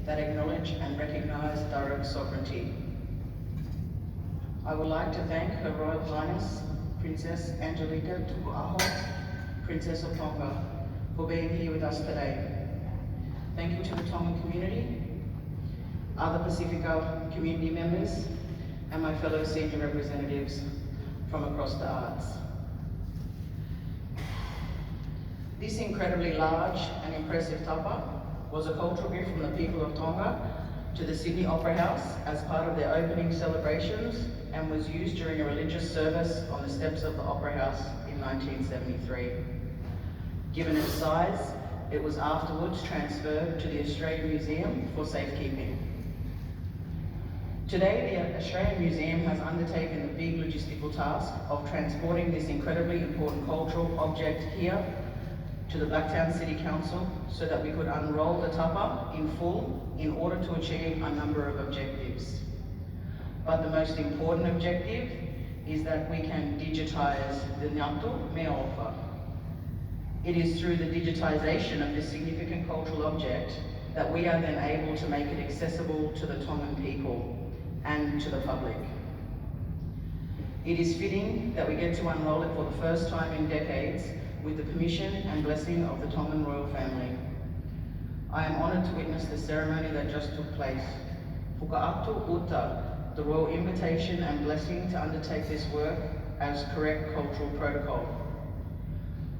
that acknowledge and recognise direct sovereignty. I would like to thank Her Royal Highness Princess Angelica Tupuaho, Princess of Tonga, for being here with us today. Thank you to the Tongan community, other Pacifica community members, and my fellow senior representatives from across the arts. This incredibly large and impressive tapa was a cultural gift from the people of Tonga to the Sydney Opera House as part of their opening celebrations and was used during a religious service on the steps of the Opera House in 1973. Given its size, it was afterwards transferred to the Australian Museum for safekeeping. Today, the Australian Museum has undertaken the big logistical task of transporting this incredibly important cultural object here to the Blacktown City Council so that we could unroll the tapa in full in order to achieve a number of objectives. But the most important objective is that we can digitise the Ngatu me ofa. It is through the digitisation of this significant cultural object that we are then able to make it accessible to the Tongan people and to the public. It is fitting that we get to unroll it for the first time in decades with the permission and blessing of the Tongan royal family. I am honoured to witness the ceremony that just took place. Whakaatu uta, the royal invitation and blessing to undertake this work as correct cultural protocol.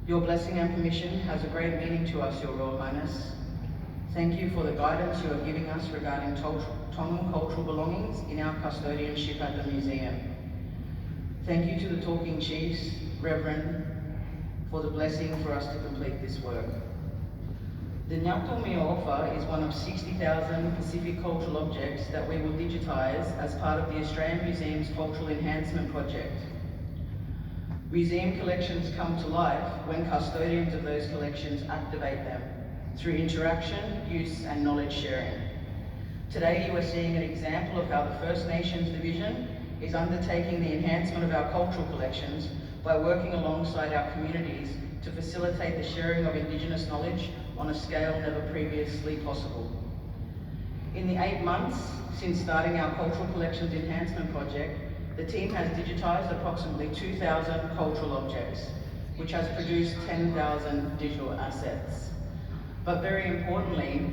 Your blessing and permission has a great meaning to us, Your Royal Highness. Thank you for the guidance you are giving us regarding Tongan cultural belongings in our custodianship at the museum. Thank you to the Talking Chiefs, Reverend, for the blessing for us to complete this work. The Ngatu me ofa is one of 60,000 Pacific cultural objects that we will digitise as part of the Australian Museum's Cultural Enhancement Project. Museum collections come to life when custodians of those collections activate them through interaction, use and knowledge sharing. Today you are seeing an example of how the First Nations Division is undertaking the enhancement of our cultural collections by working alongside our communities to facilitate the sharing of Indigenous knowledge on a scale never previously possible. In the 8 months since starting our Cultural Collections Enhancement Project, the team has digitised approximately 2,000 cultural objects, which has produced 10,000 digital assets. But very importantly,